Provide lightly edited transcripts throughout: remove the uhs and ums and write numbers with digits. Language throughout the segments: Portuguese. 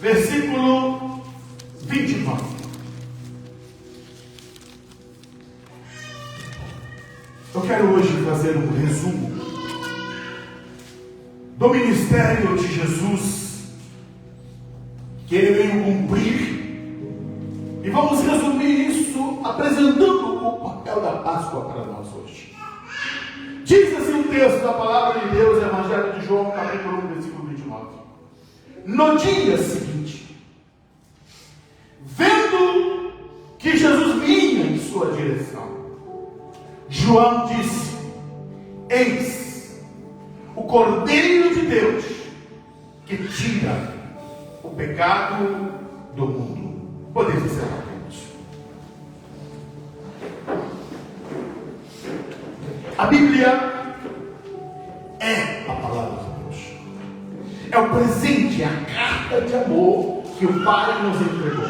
versículo 29. Eu quero hoje fazer um resumo do ministério de Jesus, que ele veio cumprir, e vamos resumir isso apresentando o papel da Páscoa para nós hoje. Diz assim o texto da palavra de Deus, Evangelho de João, capítulo 1, versículo 29. No dia seguinte, vendo que Jesus vinha em sua direção, João disse: eis o Cordeiro de Deus que tira o pecado do mundo. Podemos encerrar, irmãos. A Bíblia é a palavra de Deus. É o presente, é a carta de amor que o Pai nos entregou.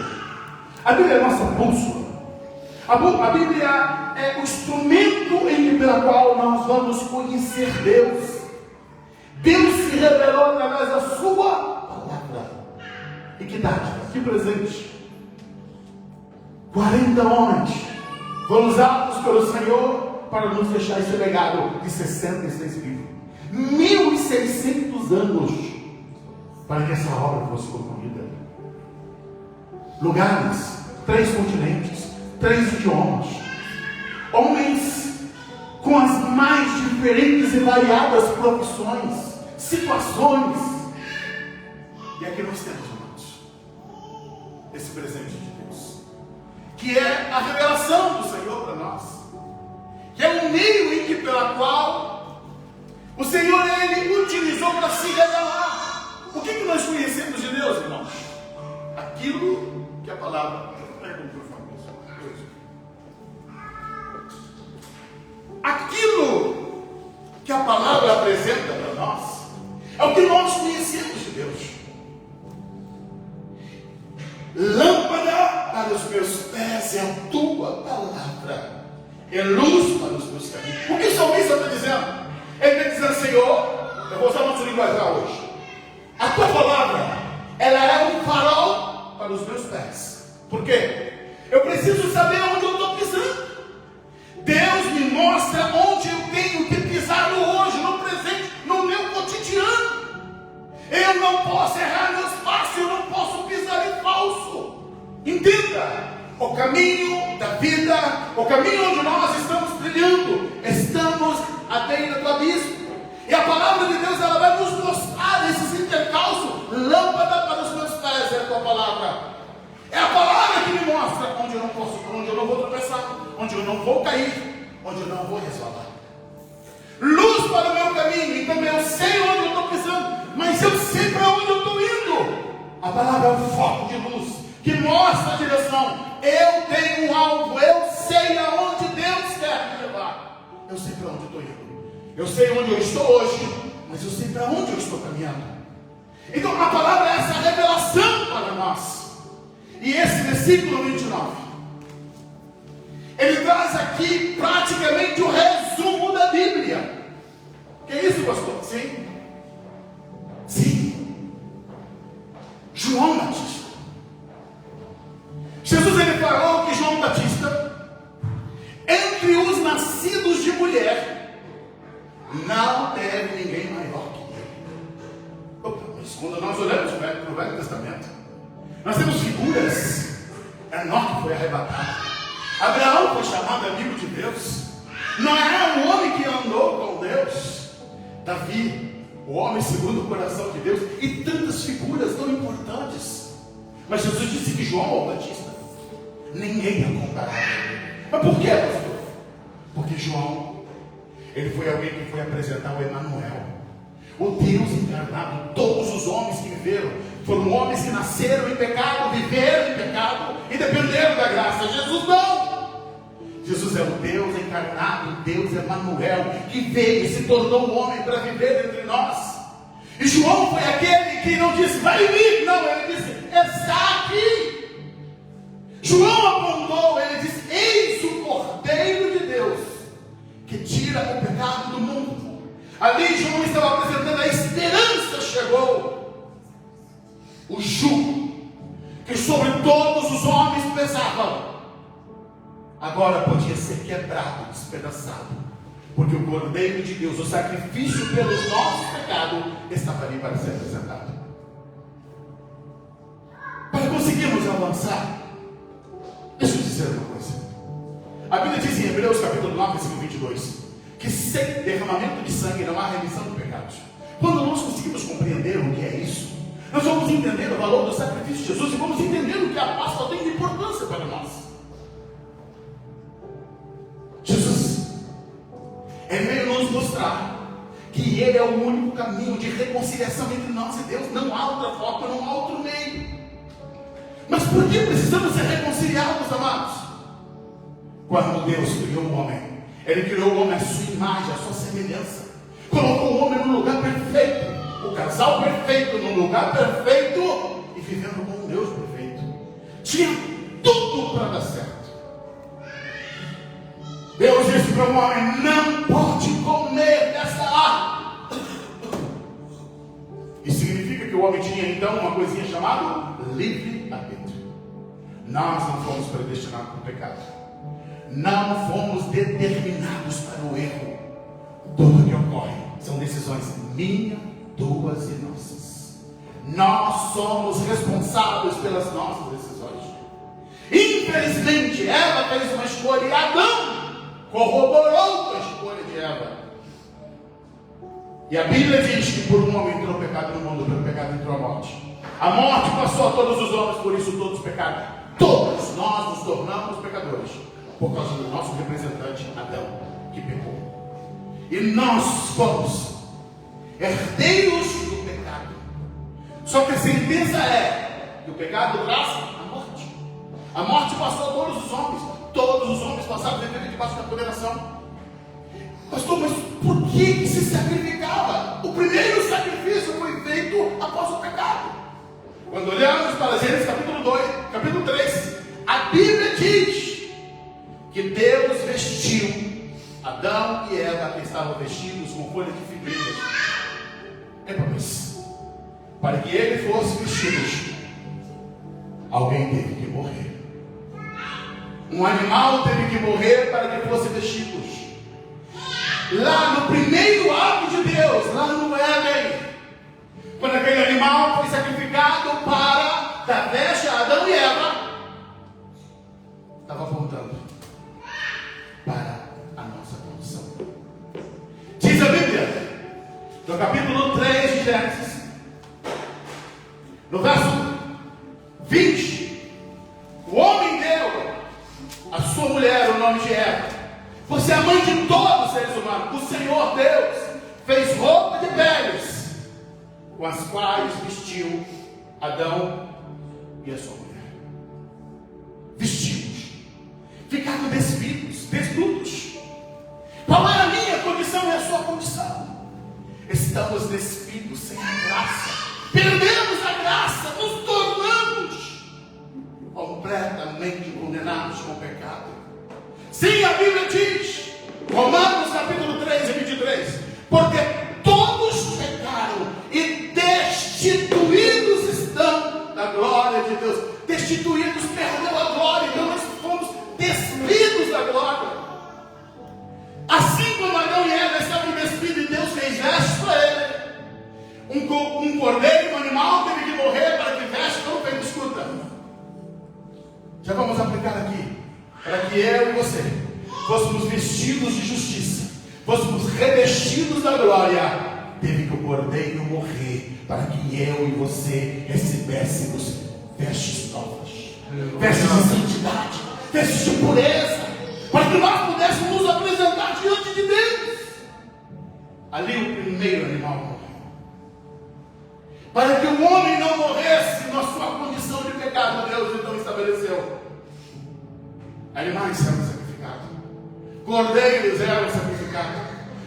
A Bíblia é a nossa bússola. A Bíblia é o instrumento pela qual nós vamos conhecer Deus. Deus se revelou através da sua palavra. E que dádiva, que presente. 40 homens foram usados pelo Senhor para nos deixar esse legado de 66 livros. 1.600 anos para que essa obra fosse concluída. Lugares, 3 continentes, 3 idiomas. Homens com as mais diferentes e variadas profissões, situações. E aqui nós temos, irmãos, esse presente de Deus, que é a revelação do Senhor para nós, que é um meio em que pela qual o Senhor ele utilizou para se revelar. O que nós conhecemos de Deus, irmãos? Aquilo que a palavra aquilo que a palavra apresenta para nós é o que nós conhecemos de Deus. Lâmpada para os meus pés é a tua palavra, é luz para os meus caminhos. O que o salmista está dizendo? Ele está dizendo: Senhor, eu vou usar nosso linguajar hoje. A tua palavra, ela é um farol para os meus pés. Por quê? Eu preciso saber onde eu estou pisando. Deus me mostra onde eu tenho que pisar hoje, no presente, no meu cotidiano. Eu não posso errar meus passos, eu não posso pisar em falso. Entenda, o caminho da vida, o caminho onde nós estamos trilhando, estamos à beira do abismo. E a palavra de Deus, ela vai nos mostrar esses intercalços. Lâmpada para os meus pés é a tua palavra. É a palavra que me mostra onde eu não posso, onde eu não vou tropeçar, onde eu não vou cair, onde eu não vou resvalar. Luz para o meu caminho. Então eu sei onde eu estou pisando, mas eu sei para onde eu estou indo. A palavra é um foco de luz que mostra a direção. Eu tenho um alvo, eu sei aonde Deus quer me levar. Eu sei para onde eu estou indo. Eu sei onde eu estou hoje, mas eu sei para onde eu estou caminhando. Então a palavra é essa revelação para nós. E esse versículo 29, ele traz aqui praticamente o resumo da Bíblia. Que é isso, pastor? Sim? Sim. João Batista. Jesus ele falou que João Batista, entre os nascidos de mulher, não teve ninguém maior que ele. Opa, mas quando nós olhamos para o Velho Testamento, nós temos figuras. Enoque que foi arrebatado. Abraão foi chamado amigo de Deus. Noé, um homem que andou com Deus. Davi, o homem segundo o coração de Deus. E tantas figuras tão importantes. Mas Jesus disse que João Batista, ninguém a comparava. Mas por quê, pastor? Porque João, ele foi alguém que foi apresentar o Emanuel, o Deus encarnado. Todos os homens que viveram foram homens que nasceram em pecado, viveram em pecado e dependeram da graça. Jesus não. Jesus é o Deus encarnado, Deus Emanuel, que veio e se tornou homem para viver entre nós. E João foi aquele que não disse: vai vir, não, ele disse: está aqui. João apontou, ele disse: eis o Cordeiro de Deus que tira o pecado do mundo. Ali João estava apresentando a esperança chegou. O jugo que sobre todos os homens pesavam, agora podia ser quebrado, despedaçado, porque o Cordeiro de Deus, o sacrifício pelos nossos pecados, estava ali para ser apresentado. Para conseguirmos avançar, deixa eu dizer uma coisa. A Bíblia diz em Hebreus capítulo 9, versículo 22, que sem derramamento de sangue não há remissão de pecados. Quando nós conseguimos compreender o que é isso, nós vamos entender o valor do sacrifício de Jesus e vamos entender o que a Páscoa tem de importância para nós. Jesus, Ele veio nos mostrar que Ele é o único caminho de reconciliação entre nós e Deus. Não há outra forma, não há outro meio. Mas por que precisamos ser reconciliados, amados? Quando Deus criou o homem, Ele criou o homem à sua imagem, à sua semelhança. Colocou o homem no lugar perfeito, o casal perfeito no lugar perfeito e vivendo com um Deus perfeito. Tinha tudo para dar certo. Deus disse para o homem: não pode comer dessa árvore. Isso significa que o homem tinha então uma coisinha chamada livre-arbítrio. Nós não fomos predestinados para o pecado. Não fomos determinados para o erro. Tudo que ocorre são decisões minhas, tuas e nossas. Nós somos responsáveis pelas nossas decisões. Infelizmente, Eva fez uma escolha e Adão corroborou com a escolha de Eva. E a Bíblia diz que por um homem entrou o pecado no mundo, pelo pecado entrou a morte. A morte passou a todos os homens, por isso todos pecaram. Todos nós nos tornamos pecadores, por causa do nosso representante Adão, que pecou. E nós somos herdeiros do pecado. Só que a sentença é que o pecado traz a morte. A morte passou a todos os homens. Todos os homens passaram a viver debaixo da condenação. Pastor, mas por que se sacrificava? O primeiro sacrifício foi feito após o pecado. Quando olhamos para Gênesis capítulo 3, a Bíblia diz que Deus vestiu Adão e Eva, que estavam vestidos com folhas de figueiras. Para que ele fosse vestido, alguém teve que morrer. Um animal teve que morrer para que fosse vestido. Lá no primeiro ato de Deus, lá no Éden, quando aquele animal foi sacrificado para dar veste a Adão e Eva, estava apontando para a nossa condição. Diz a Bíblia, no capítulo 3 de Gênesis, no verso 20, o homem deu a sua mulher o nome de Eva. Você é a mãe de todos os seres humanos. O Senhor Deus fez roupa de peles, com as quais vestiu Adão e a sua mulher. Vestimos, ficaram despidos, desnudos. Qual é a minha condição e a sua condição? Estamos despidos, sem a graça. Perdemos a graça, nos tornamos completamente condenados com o pecado. Sim, a Bíblia diz, Romanos capítulo 3 e 23, porque todos pecaram e destituídos estão da glória de Deus. Destituídos, perdeu a glória, então nós fomos despidos da glória. Assim como Adão e Eva estavam despidos e Deus fez vestes para ele, um cordeiro, um animal teve que morrer para que veste não fez. Escuta, já vamos aplicar aqui, para que eu e você fôssemos vestidos de justiça, fôssemos revestidos da glória. Teve que o cordeiro morrer para que eu e você recebêssemos vestes novas, vestes de santidade, vestes de pureza, para que nós pudéssemos nos apresentar diante de Deus. Ali o primeiro animal morreu, para que o homem não morresse na sua condição de pecado. Deus então estabeleceu animais eram sacrificados, cordeiros eram sacrificados.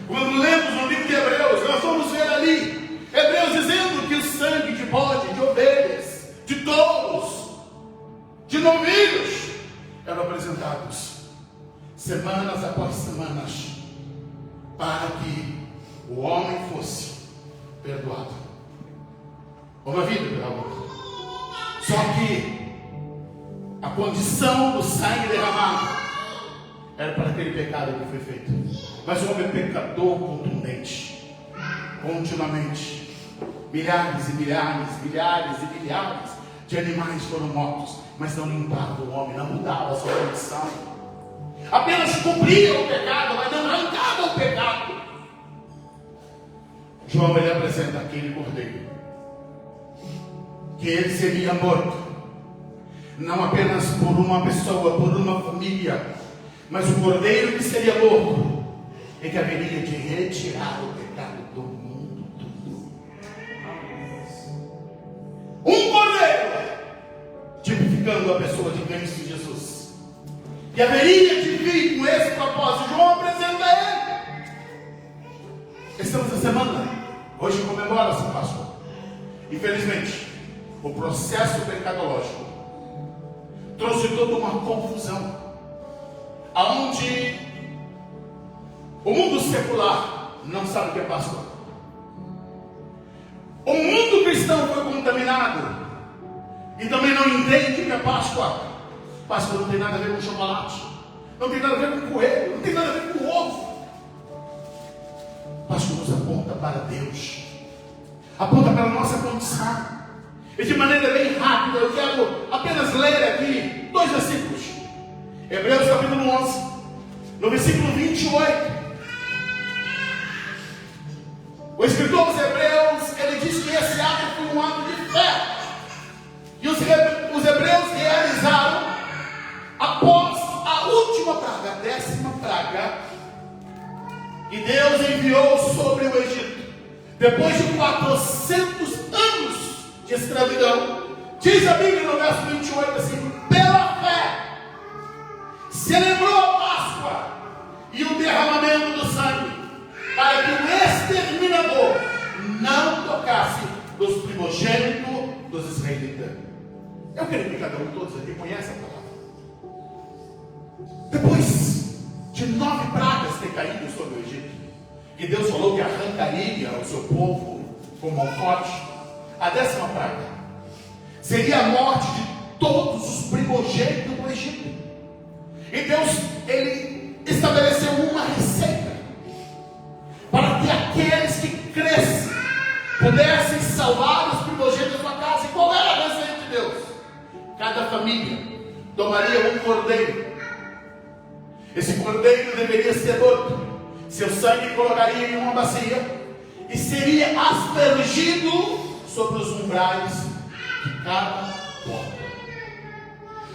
Quando lemos no livro de Hebreus, nós vamos ver ali Hebreus dizendo que o sangue de bode, de ovelhas, de touros, de novilhos eram apresentados semanas após semanas, para que o homem fosse perdoado. Uma vida, meu amor. Só que condição do sangue derramado era para aquele pecado que foi feito. Mas o homem é pecador contundente, continuamente. Milhares e milhares, milhares e milhares de animais foram mortos, mas não limpavam o homem, não mudava a sua condição. Apenas cobria o pecado, mas não arrancava o pecado. João ele apresenta aquele cordeiro, que ele seria morto, não apenas por uma pessoa, por uma família, mas o cordeiro que seria morto, e que haveria de retirar o pecado do mundo todo. Um cordeiro, tipificando a pessoa de Cristo Jesus, que haveria de vir com esse propósito. João apresenta ele. Estamos na semana, hoje comemora-se Páscoa. Infelizmente, o processo pecadológico trouxe toda uma confusão, aonde o mundo secular não sabe o que é Páscoa. O mundo cristão foi contaminado e também não entende o que é Páscoa. Páscoa não tem nada a ver com chocolate, não tem nada a ver com coelho, não tem nada a ver com ovo. Páscoa nos aponta para Deus, aponta para a nossa condição. E de maneira bem rápida, eu quero apenas ler aqui 2 versículos. Hebreus capítulo 11, no versículo 28. O escritor dos Hebreus, ele diz que esse ato foi um ato de fé. E os hebreus realizaram após a última praga, a 10ª praga, que Deus enviou sobre o Egito. Depois de 400 anos de escravidão, diz a Bíblia no verso 28 assim: pela fé celebrou a Páscoa e o derramamento do sangue, para que o exterminador não tocasse dos primogênitos dos israelitas. Eu quero que cada um de todos aqui conheça a palavra. Depois de 9 pragas ter caído sobre o Egito, que Deus falou que arrancaria o seu povo com mão forte, a 10ª praga seria a morte de todos os primogênitos do Egito. E Deus, ele estabeleceu uma receita para que aqueles que crescem pudessem salvar os primogênitos da sua casa. E qual era a receita de Deus? Cada família tomaria um cordeiro. Esse cordeiro deveria ser morto. Seu sangue colocaria em uma bacia e seria aspergido sobre os umbrais de cada porta.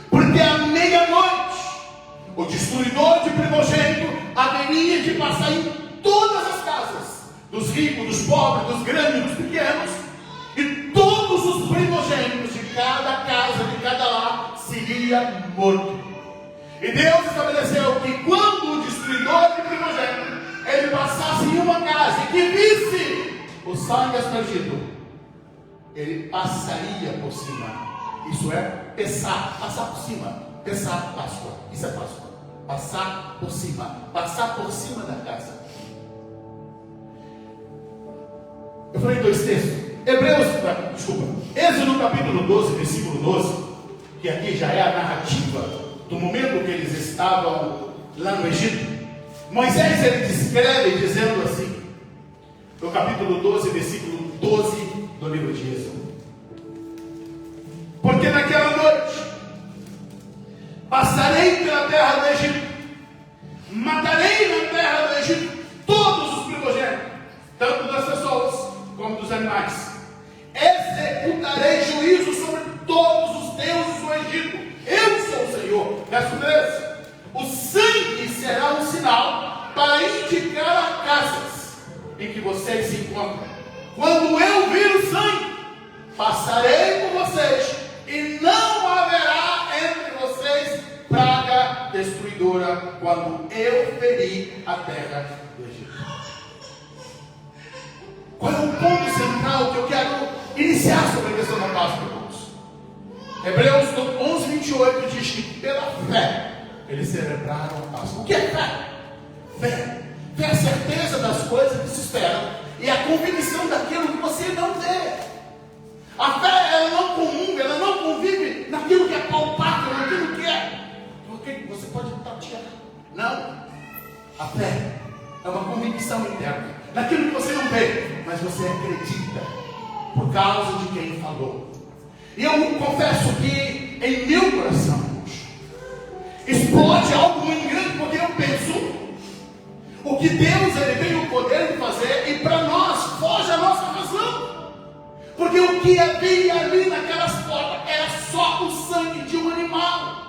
Porque à meia-noite o destruidor de primogênito haveria de passar em todas as casas, dos ricos, dos pobres, dos grandes, dos pequenos, e todos os primogênitos de cada casa, de cada lar, seria morto. E Deus estabeleceu que quando o destruidor de primogênito ele passasse em uma casa e que visse o sangue aspergido, ele passaria por cima. Isso é passar por cima. Passar Páscoa, isso é Páscoa. Passar por cima da casa. Eu falei 2 textos. Êxodo capítulo 12, versículo 12, que aqui já é a narrativa do momento que eles estavam lá no Egito. Moisés ele descreve dizendo assim, no capítulo 12, versículo 12 do livro de Êxodo: porque naquela noite passarei pela terra do Egito, matarei na terra do Egito todos os primogênitos, tanto das pessoas como dos animais. Executarei juízo sobre todos os deuses do Egito. Eu sou o Senhor. Verso 13: o sangue será um sinal para indicar as casas em que vocês se encontram. Quando eu vir o sangue, passarei por vocês, e não haverá entre vocês praga destruidora, quando eu ferir a terra do Egito. Qual é o ponto central que eu quero iniciar sobre a questão da Páscoa, irmãos? Hebreus 11, 28 diz que pela fé eles celebraram a Páscoa. O que é fé? Fé é a certeza das coisas que se esperam e a convicção daquilo que você não vê. A fé, ela não comunga, ela não convive naquilo que é palpável, naquilo você pode tatear. Não. A fé é uma convicção interna daquilo que você não vê, mas você acredita por causa de quem falou. E eu confesso que em meu coração explode algo muito grande, porque eu penso o que Deus ele tem o poder de fazer, e para nós foge a nossa razão, porque o que havia ali naquelas portas era só o sangue de um animal.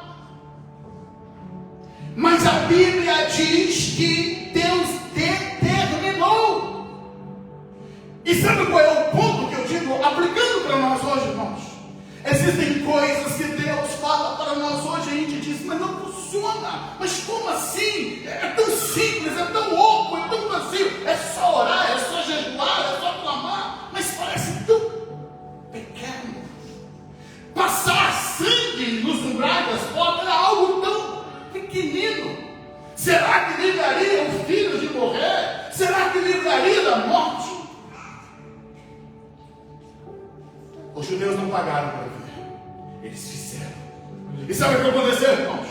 Mas a Bíblia diz que Deus determinou. E sabe qual é o ponto que eu digo, aplicando para nós hoje, irmãos? Existem coisas que Deus fala para nós hoje, e a gente diz, mas não funciona. Mas como assim? É tão simples, é tão oco, é tão vazio. É só orar, é só jejuar, é só clamar. Mas parece tão pequeno. Passar sangue nos umbrais das portas era algo tão pequenino. Será que livraria o filho de morrer? Será que livraria da morte? Os judeus não pagaram para ver, eles fizeram. E sabe o que aconteceu, irmãos?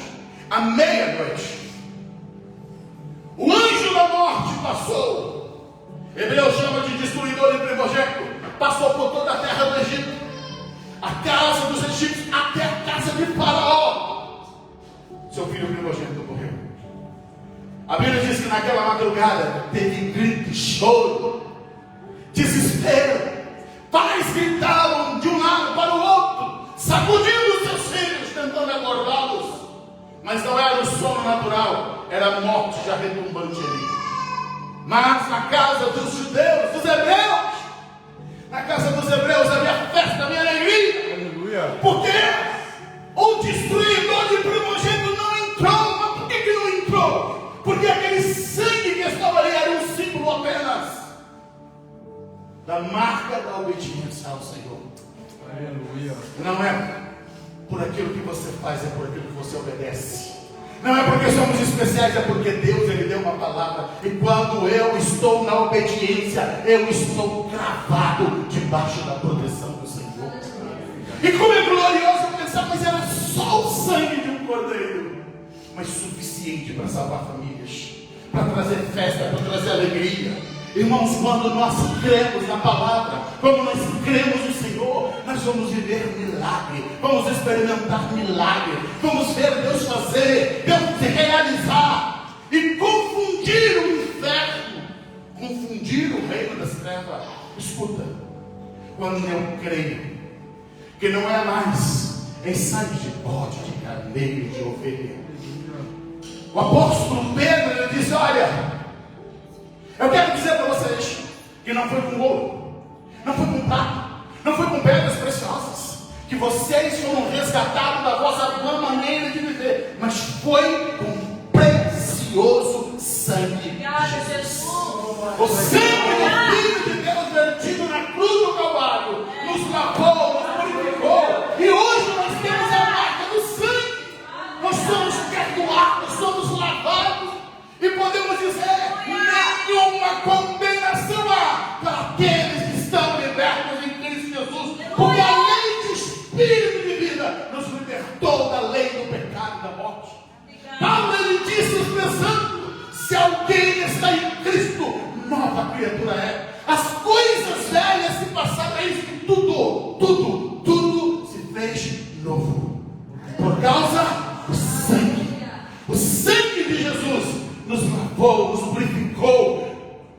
À meia-noite, o anjo da morte passou. Hebreu chama de destruidor e primogênito. Passou por toda a terra do Egito, a casa dos egípcios, até a casa de Faraó. Seu filho primogênito morreu. A Bíblia diz que naquela madrugada teve grito, choro, desespero. Pais gritavam de um lado para o outro, sacudindo seus filhos, tentando acordá-los. Mas não era o sono natural, era a morte já retumbante ali. Mas na casa dos judeus, dos hebreus, na casa dos hebreus havia festa, havia alegria. Aleluia. Porque o destruidor de primogênito não entrou. Mas por que não entrou? Porque aquele sangue que estava ali era um símbolo apenas da marca da obediência ao Senhor. Aleluia. Não é por aquilo que você faz, é por aquilo que você obedece. Não é porque somos especiais, é porque Deus ele deu uma palavra. E quando eu estou na obediência, eu estou cravado debaixo da proteção do Senhor. E como é glorioso pensar, mas era só o sangue de um cordeiro, mas suficiente para salvar famílias, para trazer festa, para trazer alegria. Irmãos, quando nós cremos na palavra, como nós cremos no Senhor, nós vamos viver milagre, vamos experimentar milagre, vamos ver Deus fazer, Deus se realizar e confundir o inferno, confundir o reino das trevas. Escuta, quando eu creio que não é mais em sangue de bode, de carneiro, de ovelha, o apóstolo Pedro ele diz, olha, eu quero dizer para vocês que não foi com ouro, não foi com prata, não foi com pedras preciosas que vocês foram resgatados da vossa vã maneira de viver, mas foi com precioso sangue de Jesus. O sangue do Filho de Deus vertido na cruz do Calvário nos lavou, nos purificou, e hoje nós temos a marca do sangue. Nós somos perdoados, somos lavados, e podemos dizer, nenhuma condenação há para aqueles que estão libertos em Cristo Jesus, porque a lei de Espírito de vida nos libertou da lei do pecado e da morte. Paulo ele disse expressando, se alguém está em Cristo, nova criatura é. As coisas velhas se passaram, é isso que tudo se fez novo, por causa do sangue. O sangue de Jesus nos lavou, nos purificou,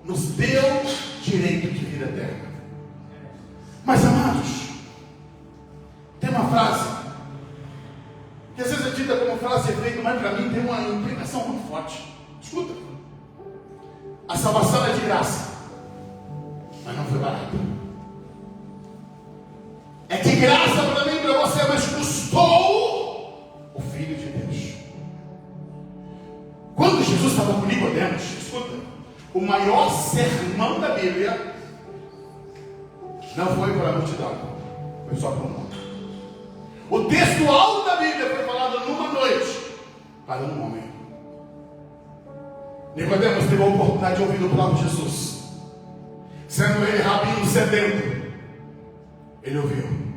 nos deu direito de vida eterna. Mas amados, tem uma frase que às vezes é dita como frase de efeito, mas para mim tem uma implicação muito forte. Escuta, a salvação é de graça, mas não foi barato. É de graça para mim e para você, mas custou o Filho de Deus. Quando Jesus estava com Nicodemos, escuta, o maior sermão da Bíblia não foi para a multidão, foi só para um homem. O texto alto da Bíblia foi falado numa noite para um homem. Nicodemos teve a oportunidade de ouvir o próprio Jesus, sendo ele rabino sedento. Ele ouviu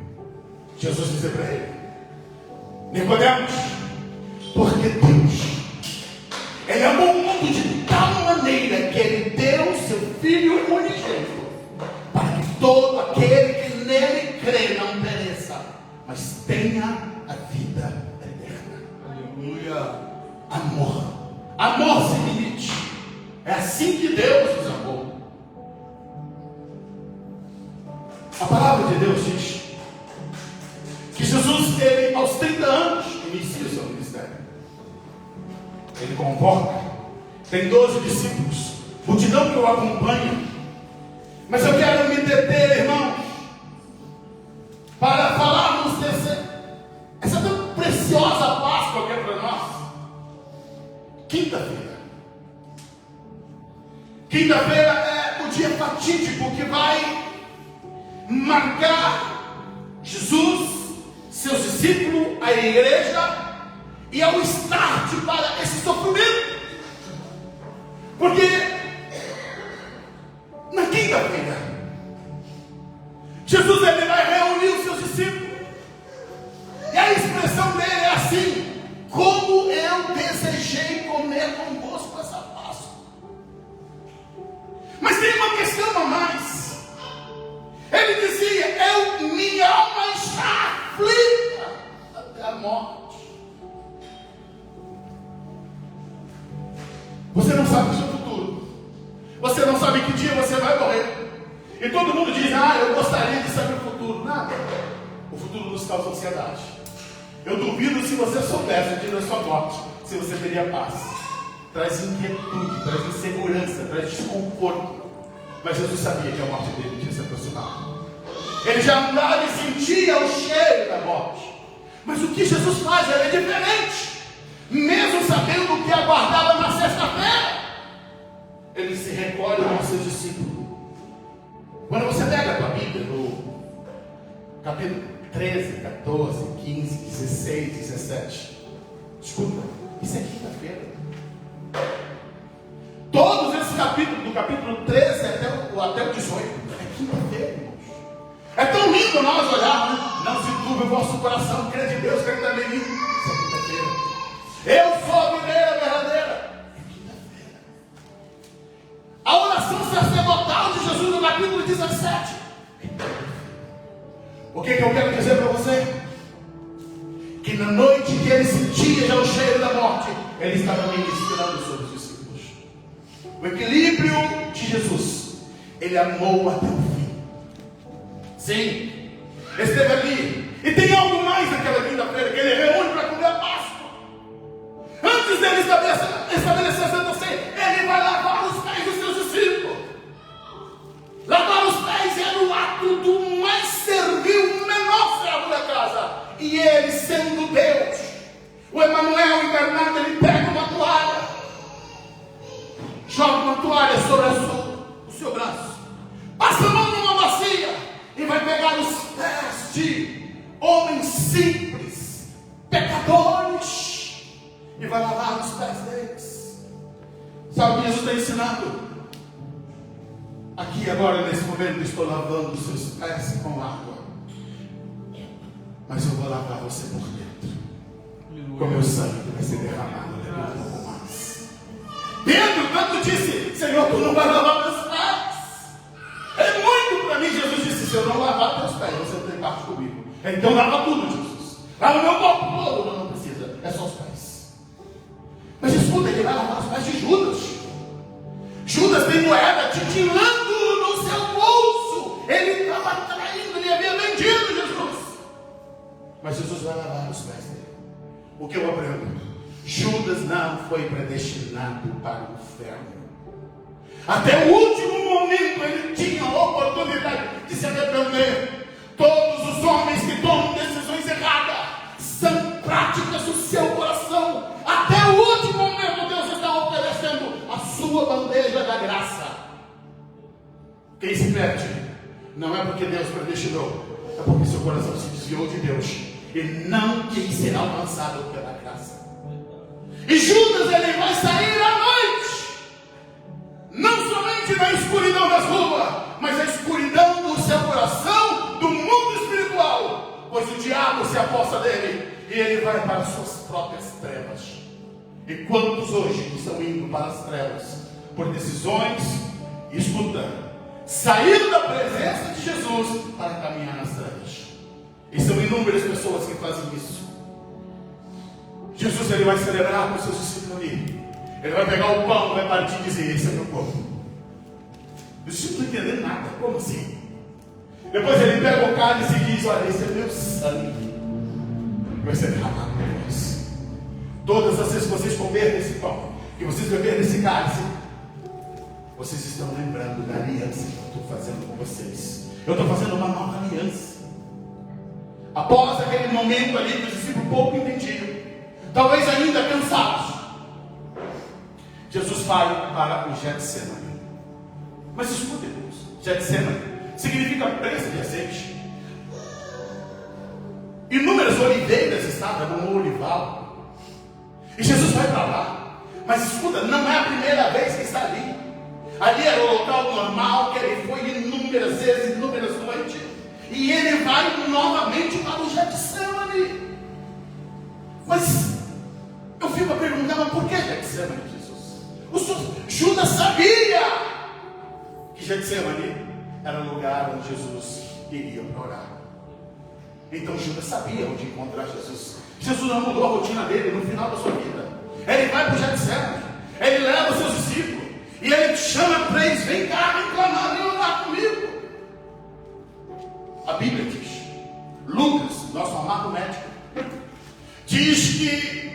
Jesus dizer para ele, Nicodemos, porque Deus crê não pereça, mas tenha a vida eterna. Aleluia. Amor. Amor sem limite. É assim que Deus nos amou. A palavra de Deus diz que Jesus, ele, aos 30 anos, inicia o seu ministério. Ele convoca, tem 12 discípulos, multidão que o acompanha. Mas eu quero me deter, irmãos, para falarmos essa tão preciosa Páscoa que é para nós. Quinta-feira. Quinta-feira é o dia fatídico que vai marcar Jesus, seus discípulos, a igreja, e ao start para esse sofrimento. Porque na quinta-feira, Jesus ele vai reunir os seus discípulos. E a expressão dele é assim: como eu desejei comer convosco essa Páscoa. Mas tem uma questão a mais. Ele dizia: minha alma está aflita até a morte. Você não sabe o seu futuro. Você não sabe que dia você vai morrer. E todo mundo diz: eu gostaria de saber o futuro. Nada. O futuro nos causa ansiedade. Eu duvido se você soubesse o dia da sua morte, se você teria paz. Traz inquietude, traz insegurança, traz desconforto. Mas Jesus sabia que a morte dele tinha se aproximado. Ele já andava e sentia o cheiro da morte. Mas o que Jesus faz é diferente. Mesmo sabendo o que aguardava na sexta-feira, ele se recolhe com seus discípulos. Quando você pega a tua Bíblia, no capítulo 13, 14, 15, 16, 17, escuta, isso é quinta-feira. Todos esses capítulos, do capítulo 13 até o 18, é quinta-feira, irmãos. É tão lindo nós olharmos, né? Não se turbe o vosso coração, crê de Deus, crê também em mim. Isso é quinta-feira. Eu sou a videira verdadeira. É quinta-feira. A oração sacerdotal de Jesus no capítulo 17. O que eu quero dizer para você? Que na noite que ele sentia já o cheiro da morte, ele estava ministrando sobre os discípulos. O equilíbrio de Jesus, ele amou até o fim. Sim, esteve ali. E tem algo mais naquela quinta-feira que ele reúne para comer a Páscoa. Antes dele estabelecer a Santa Ceia, ele vai lavar os pés dos seus discípulos. Lavar os pés era o ato do mais servil, menor servo da casa. E ele, sendo Deus, o Emanuel encarnado, ele pega uma toalha, joga uma toalha sobre o seu braço, passa a mão numa bacia e vai pegar os pés de homens simples, pecadores, e vai lavar os pés deles. Sabe o que Jesus está ensinando? Aqui agora, nesse momento, estou lavando os seus pés com água, mas eu vou lavar você por dentro, com meu sangue que vai ser derramado um pouco mais. Pedro tanto disse: Senhor, tu não vai lavar meus pés. É muito para mim. Jesus disse: se eu não lavar teus pés, você não tem parte comigo. Então lava tudo, Jesus. Lava o meu corpo todo. Não precisa, é só os pés. Mas escuta, ele vai lavar os pés de Judas. Judas tem moeda titilando no seu bolso. Ele estava traindo, ele havia vendido Jesus. Mas Jesus vai lavar os pés dele. O que eu aprendo? Judas não foi predestinado para o inferno. Até o último momento ele tinha a oportunidade de se arrepender. Todos os homens que tomam decisões erradas são práticas do seu coração. Até o último momento Deus está oferecendo a sua bandeja da graça. Quem se perde não é porque Deus predestinou, é porque seu coração se desviou de Deus e não quis ser alcançado pela graça. E Judas, ele vai sair à noite, não somente na escuridão das ruas, mas a escuridão do seu coração, do mundo espiritual, pois o diabo se aposta dele e ele vai para as suas próprias trevas. E quantos hoje estão indo para as trevas por decisões, escuta, saíram da presença de Jesus para caminhar nas trevas. E são inúmeras pessoas que fazem isso. Jesus, ele vai celebrar com seus discípulos ali. Ele vai pegar o pão, vai partir e dizer: esse é meu corpo. Os discípulos não entendem nada. Como assim? Depois ele pega o cálice e diz: olha, esse é meu sangue, vai ser derramado por vós. Todas as vezes que vocês comerem desse pão, que vocês beberem desse cálice, vocês estão lembrando da aliança que eu estou fazendo com vocês. Eu estou fazendo uma nova aliança. Após aquele momento ali que os discípulos pouco entendiam, talvez ainda cansados, Jesus vai para o Getsemane. Mas escuta, irmãos, Getsemane significa presa de azeite. Inúmeras oliveiras estavam no olival, e Jesus vai para lá. Mas escuta, não é a primeira vez que está ali. Ali era o local normal que ele foi inúmeras vezes, inúmeras noites. E ele vai novamente para o Getsemane. Mas eu fico a perguntar: mas por que Getsemane, Jesus? O senhor, Judas sabia que Getsemane era o lugar onde Jesus iria para orar. Então Judas sabia onde encontrar Jesus. Jesus não mudou a rotina dele no final da sua vida. Ele vai para o Getsemane, ele leva os seus discípulos, e ele chama três: vem cá reclamar e orar comigo. A Bíblia diz, Lucas, nosso amado médico, diz que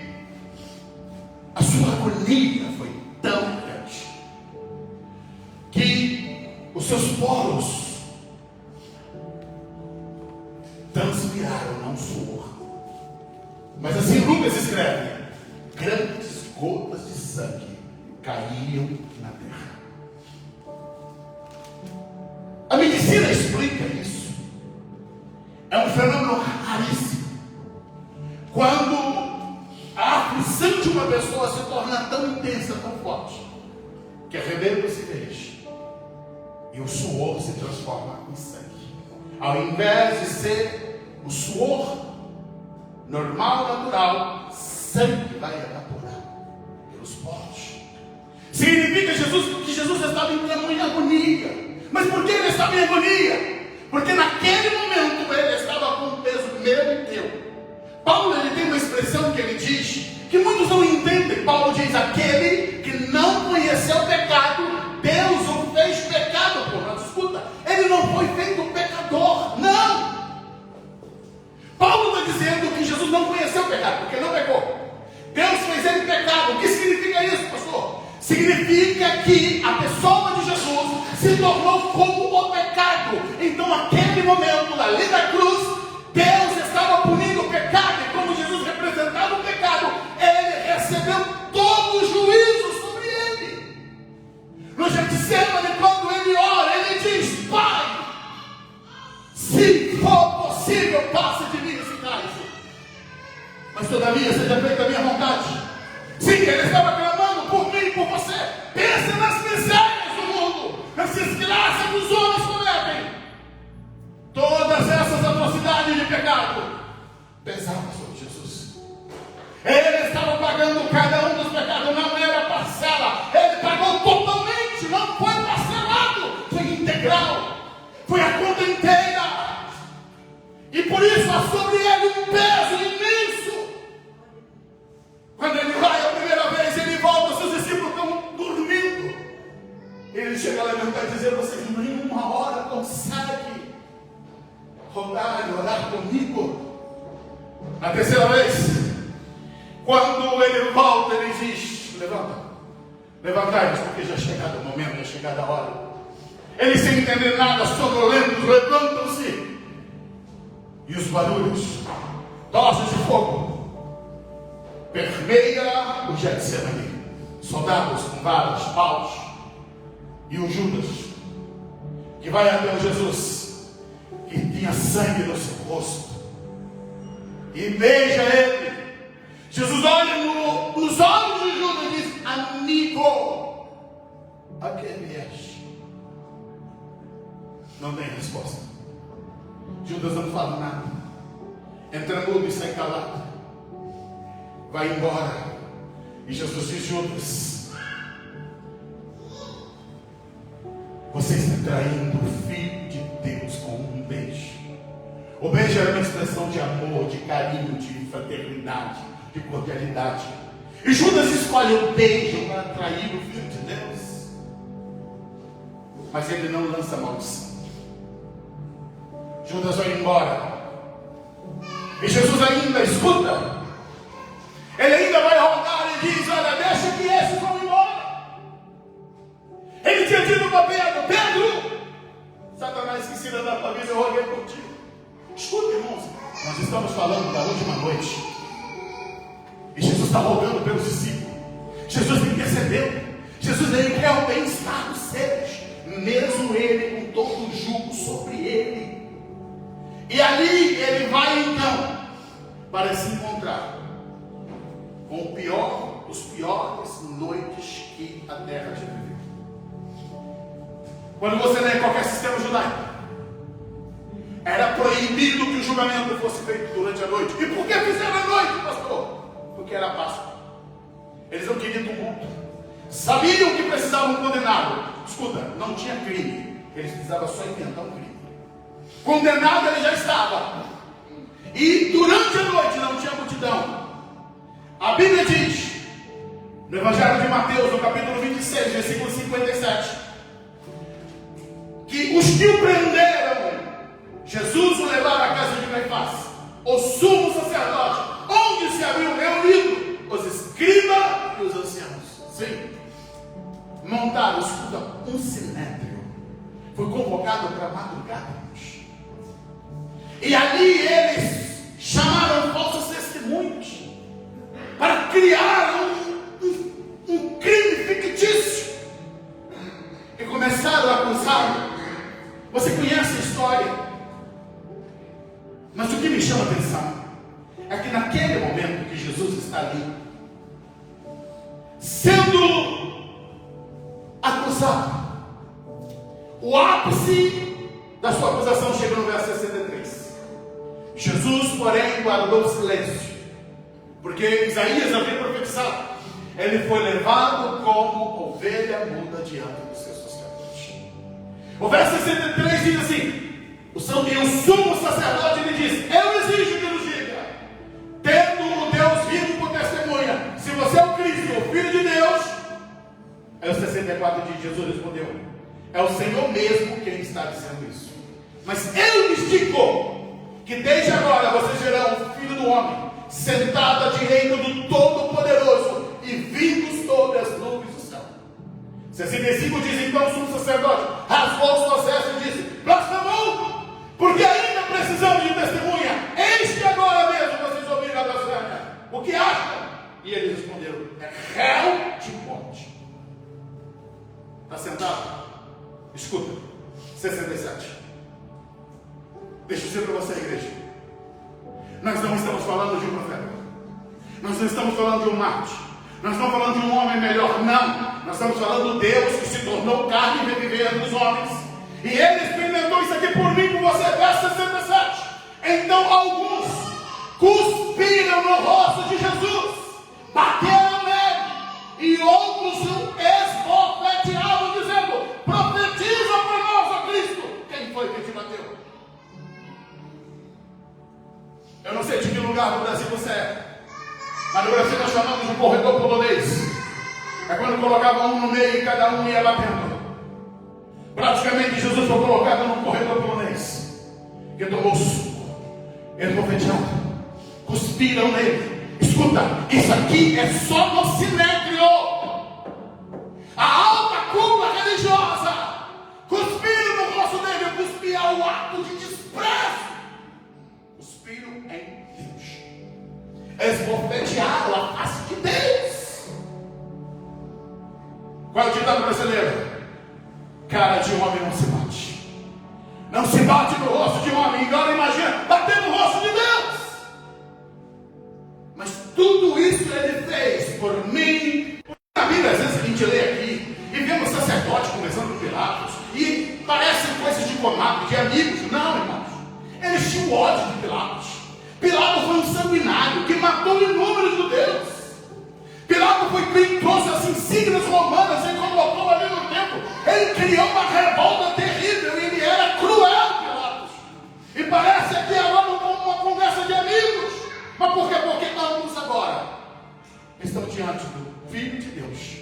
a sua agonia foi tão grande que os seus poros transpiraram, não suor. Mas assim Lucas escreve: grandes gotas de sangue caíam na terra. A medicina explica isso. É um fenômeno raríssimo. Quando a aflição de uma pessoa se torna tão intensa, tão forte, que arrebenta se vez e o suor se transforma em sangue. Ao invés de ser o suor normal, natural, sangue vai evaporar pelos poros. Significa que Jesus estava em tamanha agonia. Mas por que ele estava em agonia? Porque naquele momento ele estava com um peso meu e teu. Paulo, ele tem uma expressão que ele diz, que muitos não entendem. Paulo diz: aquele que não conheceu o pecado, Deus o fez pecado por nós. Escuta, ele não foi feito pecador, não. Paulo está dizendo que Jesus não conheceu o pecado, porque não pecou. Deus fez ele pecado. O que significa isso, pastor? Significa que a pessoa de Jesus se tornou como o pecado. Então, naquele momento, ali da cruz, Deus estava punindo o pecado. E como Jesus representava o pecado, ele recebeu todo o juízo sobre ele. No Getsemane, quando ele ora, ele diz: Pai, se for possível, passe de mim esse cálice, mas todavia seja feita a minha vontade. Sim, ele estava clamando por mim e por você. Pensa nas misérias do mundo, nas desgraças que os homens cometem. Todas essas atrocidades de pecado pesavam sobre Jesus. Ele estava pagando cada um dos pecados, não era parcela. Ele pagou totalmente, não foi parcelado, foi integral, foi a conta inteira. E por isso há sobre ele um peso imenso. Quando ele vai a primeira vez, ele volta, seus discípulos estão dormindo. Ele chega lá e vai dizer: vocês nem uma hora conseguem rogar e orar comigo. Na terceira vez, quando ele volta, ele diz: levantai-vos, porque já é chegado o momento, já é chegada a hora. Eles, sem entender nada, sonolentos, levantam-se, e os barulhos, tochas de fogo, permeia o Getsemane. Soldados com varas, paus, e o Judas, que vai até o Jesus, que tinha sangue no seu rosto, e beija ele. Jesus olha nos olhos de Judas e diz: amigo, a quem vieste? Não tem resposta. Judas não fala nada, entra mudo e sai calado, vai embora. E Jesus diz: Judas, você está traindo o Filho de Deus com um beijo. O beijo era uma expressão de amor, de carinho, de fraternidade, de cordialidade. E Judas escolhe o beijo para trair o Filho de Deus. Mas ele não lança maldição. Judas vai embora. E Jesus ainda escuta. Ele ainda vai rogar e diz: olha, deixa que esses vão embora. Ele tinha dito para Pedro: Pedro, Satanás esquecida da tua vida, eu roguei por ti. Escuta, irmãos, nós estamos falando da última noite. E Jesus está rogando pelos discípulos. Jesus intercedeu. Jesus veio quer o bem-estar dos seus, mesmo ele com todo o jugo sobre ele. E ali ele vai então para se encontrar com os piores noites que a terra já viveu. Quando você lê qualquer sistema judaico, era proibido que o julgamento fosse feito durante a noite. E por que fizeram à noite, pastor? Porque era Páscoa. Eles não queriam tumulto. Sabiam que precisavam condená-lo. Escuta, não tinha crime. Eles precisavam só inventar um crime. Condenado ele já estava. E durante a noite não tinha multidão. A Bíblia diz, no Evangelho de Mateus, no capítulo 26, versículo 57, que os que o prenderam, Jesus o levaram à casa de Caifás, o sumo sacerdote, onde se haviam reunido os escribas e os anciãos. Sim, montaram, escuta, um sinédrio. Foi convocado para a madrugada. E ali eles chamaram falsos testemunhos para criar um crime fictício. E começaram a acusá-lo. Você conhece a história? Mas o que me chama a atenção é que naquele momento que Jesus está ali, sendo acusado, o ápice da sua acusação chega no verso 63. Jesus, porém, guardou silêncio, porque Isaías havia profetizado: ele foi levado como ovelha muda diante dos seus sacerdotes. O verso 63 diz assim: o sumo sacerdote lhe diz: eu exijo que nos diga, tendo o Deus vivo por testemunha, se você é o Cristo, o Filho de Deus. Aí o 64 diz: Jesus respondeu: é o Senhor mesmo quem está dizendo isso. Mas eu lhes digo que desde agora vocês verão o Filho do Homem sentado à direita do Todo-Poderoso e vindo sobre as nuvens do céu. 65 diz: então o sumo sacerdote rasgou suas vestes e disse: blasfemou, porque ainda precisamos de testemunha. Eis que agora mesmo vocês ouviram a blasfêmia. O que acham? E eles responderam: é réu de morte. Está sentado? Escuta, 67. Deixa eu dizer para você, igreja, nós não estamos falando de um profeta, nós não estamos falando de um mártir, nós estamos falando de um homem melhor, não. Nós estamos falando do Deus que se tornou carne e reviver entre os homens, e ele experimentou isso aqui por mim, por você. Verso 67. Então alguns cuspiram no rosto de Jesus, bateram nele, e outros o esbofetearam, dizendo: profetiza para nós, ó Cristo. Quem foi que te bateu? Eu não sei de que lugar do Brasil você é, mas no Brasil nós chamamos de corredor polonês. É quando colocavam um no meio e cada um ia batendo. Praticamente Jesus foi colocado num corredor polonês, que tomou suco, esbofeteado, cuspiram nele. Escuta, isso aqui é só no sinédrio. A alta cúpula religiosa cuspiram no rosto dele. Cuspir o ato de desprezo. Cuspiram em Deus. Esbofetearam a face de Deus. Qual é o ditado brasileiro? Cara de homem não se bate. Não se bate no rosto de homem. Agora imagina bater no rosto de Deus. Mas tudo isso ele fez por mim. Na Bíblia, às vezes a gente lê aqui e vemos sacerdote conversando com Pilatos, e parecem coisas de comadre, de amigos. Não, irmãos. Eles tinham ódio de Pilatos. Pilatos foi um sanguinário que matou inúmeros judeus. Pilatos foi quem trouxe as insígnias romanas e colocou ali no templo. Ele criou uma revolta terrível. estão diante do Filho de Deus,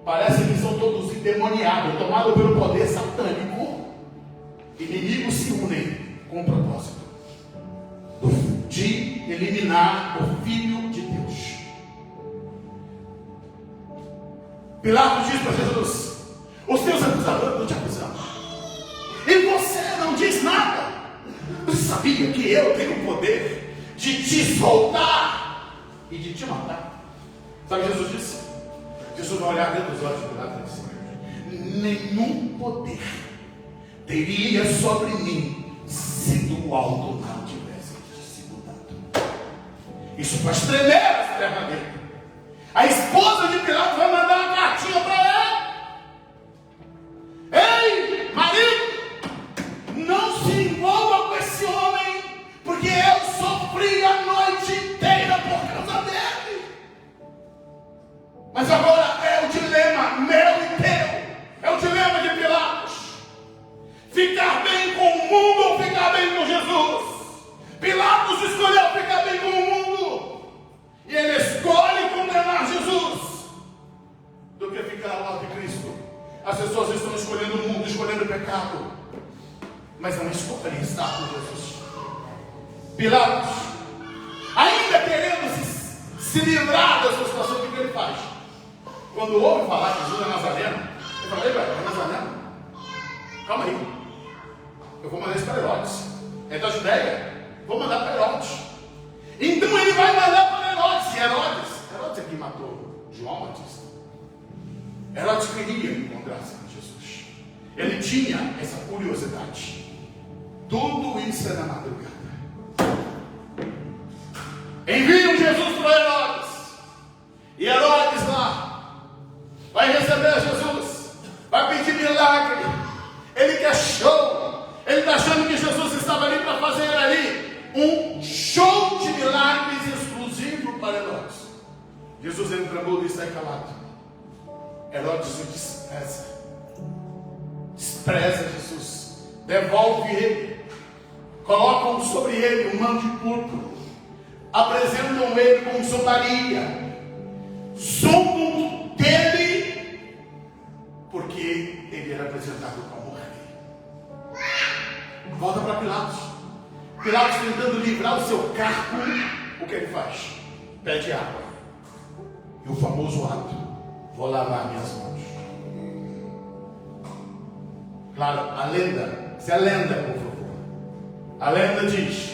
parece que são todos endemoniados, tomados pelo poder satânico. Inimigos se unem com o propósito de eliminar o Filho de Deus. Pilatos diz para Jesus: os teus acusadores não te acusam, e você não diz nada. Você sabia que eu tenho o poder de te soltar e de te matar? Sabe o que Jesus disse? Jesus vai olhar dentro dos olhos de Pilatos e disse: nenhum poder teria sobre mim se do alto não tivesse sido dado. Isso faz tremer a terra dele. A esposa de Pilatos vai mandar uma cartinha para ele: ei, marido, não se envolva com esse homem, porque eu sofri a noite inteira por causa dele. Mas agora é o dilema meu e teu, é o dilema de Pilatos: ficar bem com o mundo ou ficar bem com Jesus? Pilatos escolheu ficar bem com o mundo, e ele escolhe condenar Jesus do que ficar ao lado de Cristo. As pessoas estão escolhendo o mundo, escolhendo o pecado, mas não escolhem estar com Jesus. Pilatos, ainda querendo se livrar dessa situação, o que ele faz? Quando ouve falar que Jesus é Nazareno, ele fala: ei, velho, é Nazareno? Calma aí, eu vou mandar isso para Herodes. É da Judéia, vou mandar para Herodes. Então ele vai mandar para Herodes. E Herodes é quem matou João Batista. Herodes queria encontrar-se com Jesus. Ele tinha essa curiosidade. Tudo isso é na madrugada. Enviam Jesus para Herodes. E Herodes lá vai receber Jesus, vai pedir milagre. Ele quer show. Ele está achando que Jesus estava ali para fazer ali um show de milagres exclusivo para Herodes. Jesus entra no mundo e sai calado. Herodes o despreza Jesus, devolve ele, colocam sobre ele um manto de púrpura, apresentam ele como zombaria, zombam dele, porque ele era apresentado como rei. Volta para Pilatos. Pilatos tentando livrar o seu cargo, o que ele faz? Pede água. E o famoso ato: vou lavar minhas mãos. Claro, a lenda, se é lenda, por favor. A lenda diz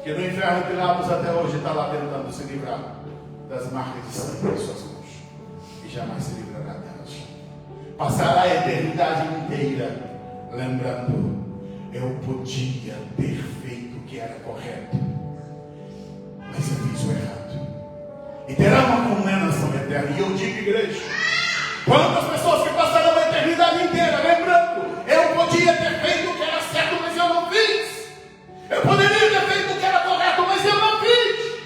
que no inferno Pilatos até hoje está lá tentando se livrar das marcas de sangue em suas mãos. E jamais se livrará delas. Passará a eternidade inteira lembrando: eu podia ter feito o que era correto, mas eu fiz o errado. E terá uma condenação eterna. E eu digo, igreja, quantas pessoas que passaram a eternidade inteira lembrando: eu podia ter feito o que era certo, mas eu não fiz. Eu poderia ter feito o que era correto, mas eu não fiz.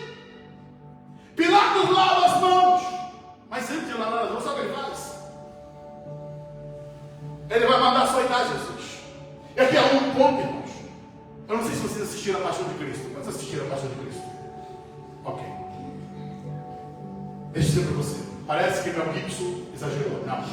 Pilatos lava as mãos, mas antes de lavar as mãos, sabe o que ele faz? Ele vai mandar açoitar Jesus. E aqui é um ponto, irmãos. Eu não sei se vocês assistiram a Paixão de Cristo. Quantos assistiram a Paixão de Cristo? Ok. Deixa eu dizer para você. Parece que Mel Gibson exagerou. Não.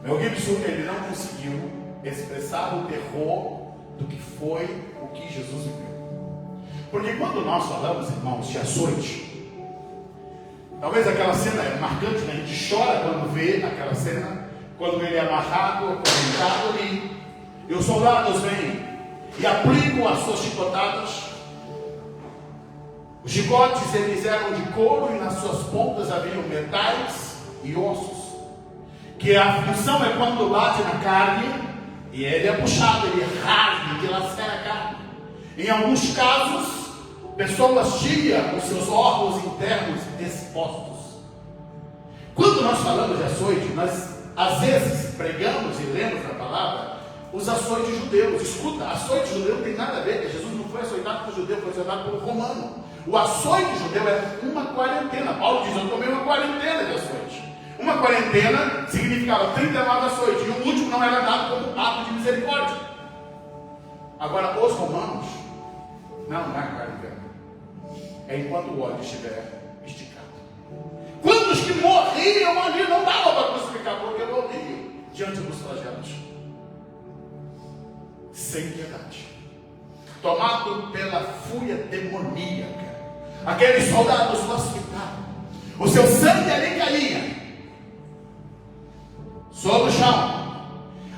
Mel Gibson, ele não conseguiu expressar o terror do que foi o que Jesus viveu. Porque quando nós falamos, irmãos, de açoite, talvez aquela cena é marcante, né? A gente chora quando vê aquela cena, quando ele é amarrado, acorrentado ali, e os soldados vêm e aplicam as suas chicotadas. Os chicotes eles eram de couro e nas suas pontas haviam metais e ossos, que a função é quando bate na carne e ele é puxado, ele rasga, dilacera a carne. Em alguns casos, pessoas tinham os seus órgãos internos expostos. Quando nós falamos de açoite, nós às vezes pregamos e lemos a palavra os açoites judeus. Escuta, açoite judeu não tem nada a ver. Jesus não foi açoitado por judeu, foi açoitado por romano. O açoite judeu é uma quarentena. Paulo diz: eu tomei uma quarentena de açoite. Uma quarentena significava 39 açoites, e o último não era dado como ato de misericórdia. Agora, os romanos, não é quarentena. É enquanto o ódio estiver esticado. Quantos que morriam ali não dava para crucificar, porque morriam diante dos flagelos. Sem piedade. Tomado pela fúria demoníaca. Aqueles soldados crucificados. O seu sangue ali caía sobre o chão.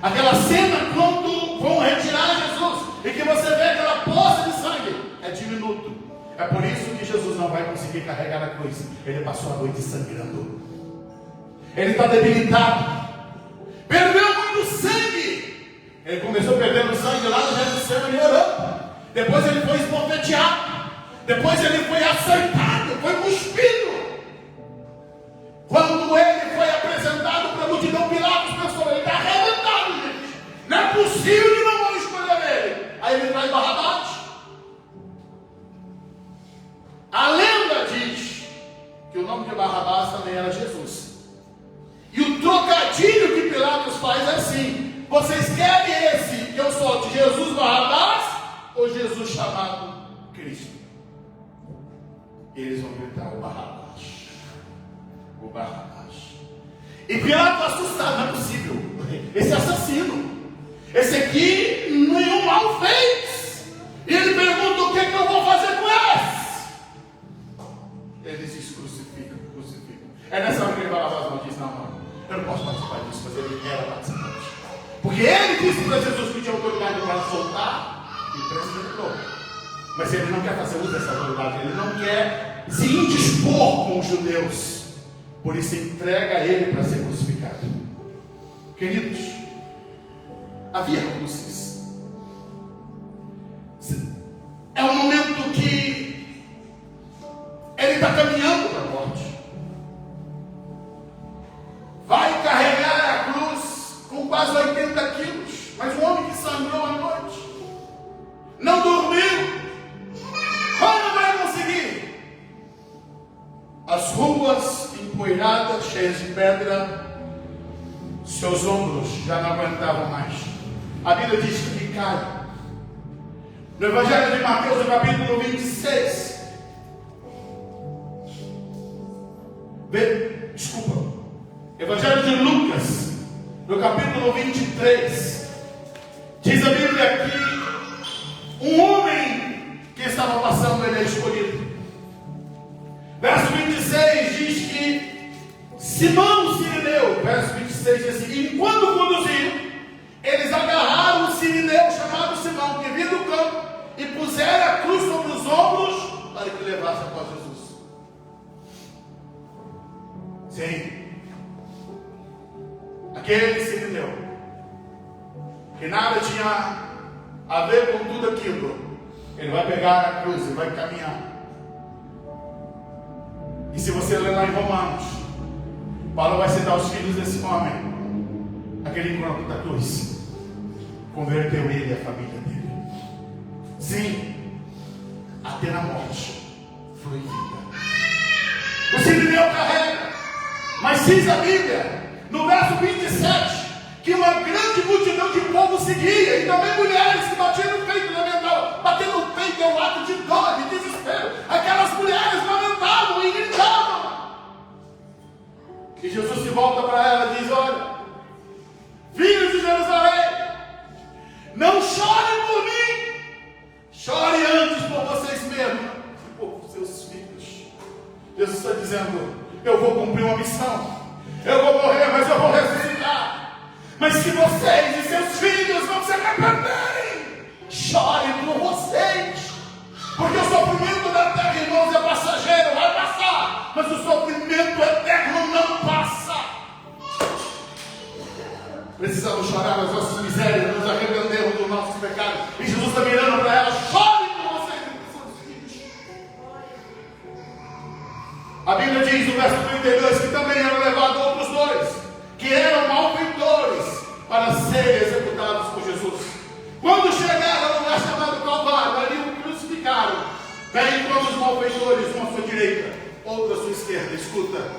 Aquela cena quando vão retirar Jesus e que você vê aquela poça de sangue, é diminuto. É por isso que Jesus não vai conseguir carregar a cruz. Ele passou a noite sangrando. Ele está debilitado. Perdeu muito sangue. Ele começou perdendo sangue lá no Getsemane orando. Depois ele foi esbofeteado. Depois ele foi açoitado, foi cuspido. Quando ele foi apresentado para a multidão, Pilatos pensou: ele está arrebentado, gente. Não é possível que não vão escolher ele. Aí ele traz Barrabás. A lenda diz que o nome de Barrabás também era Jesus. E o trocadilho que Pilatos faz é assim: vocês querem esse que eu solte, Jesus Barrabás, ou Jesus chamado Cristo? Eles vão gritar: o Barrabás. O Barrabás. E Pilatos assustado: não é possível. Esse assassino, esse aqui nenhum mal fez. E ele pergunta: o que é que eu vou fazer com esse? Eles dizem: crucificam, crucificam. É nessa hora que Barrabás não diz: não, eu não posso participar disso, mas ele era participante. Porque ele disse para Jesus que tinha autoridade para soltar e prendeu. Mas ele não quer fazer uso dessa autoridade, ele não quer se indispor com os judeus. Por isso entrega ele para ser crucificado. Queridos, havia cruzes. É um momento que ele está caminhando para a morte. Vai carregar a cruz com quase 80 quilos. Mas um homem que sangrou à noite, não dormiu. Como vai conseguir? As ruas empoeiradas, cheias de pedra, seus ombros já não aguentavam mais. A Bíblia diz que cai. No Evangelho de Mateus, no capítulo 26, Evangelho de Lucas, no capítulo 23, diz a Bíblia que um homem que estava passando, ele é escolhido. Verso 26 diz que Simão Sirineu, verso 26 diz assim: enquanto conduziam, eles agarraram o sirineu chamado Simão, que vinha do campo, e puseram a cruz sobre os ombros para que levasse após Jesus. Sim, aquele sirineu, que nada tinha a ver com tudo aquilo, ele vai pegar a cruz e vai caminhar. E se você ler lá em Romanos, Paulo vai citar os filhos desse homem. Aquele encontro da cruz converteu ele e a família dele. Sim, até na morte foi vida. O sirineu carrega, mas diz a Bíblia, no verso 27, que uma grande multidão de povo seguia, e também mulheres que batiam no peito, lamentavam. Bater no peito é um ato de dor, de desespero. Aquelas mulheres lamentavam e gritavam. E Jesus se volta para ela e diz: olha, filhos de Jerusalém, não chorem por mim, chorem antes por vocês mesmos e por seus filhos. Jesus está dizendo: eu vou cumprir uma missão, eu vou morrer, mas eu vou ressuscitar. Mas se vocês e seus filhos não se arrependerem, chorem por vocês, porque o sofrimento da terra, irmãos, é passageiro, vai passar, mas o sofrimento eterno não passa. Precisamos chorar as nossas misérias, nos arrependemos dos nossos pecados, e Jesus está mirando para ela: chorem por vocês e por seus filhos. A Bíblia diz no verso 32 que também eram levados outros dois, que eram malfeitores, para serem executados por Jesus. Quando chegaram ao lugar chamado Calvário, ali o crucificaram. Bem como os malfeitores, uma à sua direita, outra à sua esquerda. Escuta,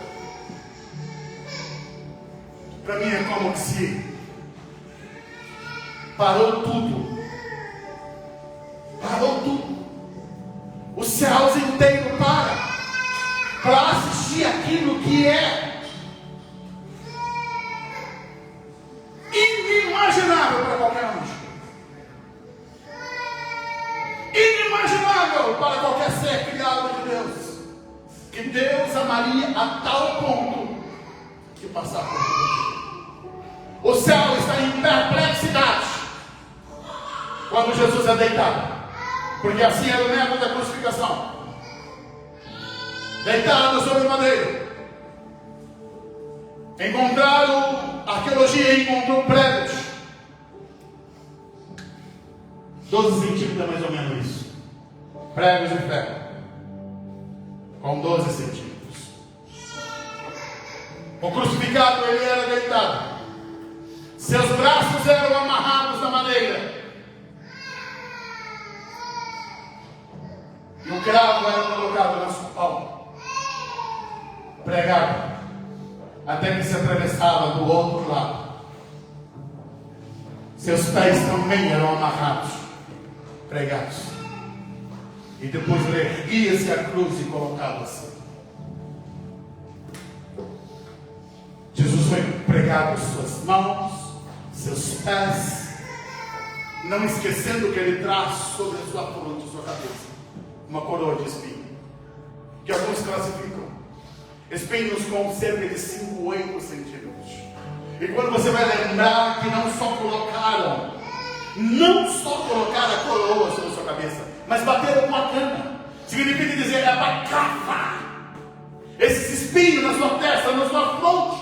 para mim é como que se parou tudo. Parou tudo. Os céus inteiros para que é inimaginável para qualquer anjo, inimaginável para qualquer ser criado de Deus, que Deus amaria a tal ponto que passar por tudo. O céu está em perplexidade quando Jesus é deitado, porque assim era o método da crucificação. Deitado sobre o madeiro, encontraram, a arqueologia encontrou pregos, 12 centímetros é mais ou menos isso, pregos de ferro, com 12 centímetros. O crucificado, ele era deitado, seus braços eram amarrados na madeira, e o cravo era colocado na sua palma, pregado, até que se atravessava do outro lado. Seus pés também eram amarrados, pregados, e depois ele erguia-se a cruz e colocava assim. Jesus foi pregado suas mãos, seus pés, não esquecendo que ele traz sobre a sua fronte, sua cabeça, uma coroa de espinho, que alguns classificam espinhos com cerca de 5 centímetros. E quando você vai lembrar que não só colocaram a coroa sobre a sua cabeça, mas bateram com a cana, significa dizer, é para cravar esses espinhos na sua testa, na sua fronte,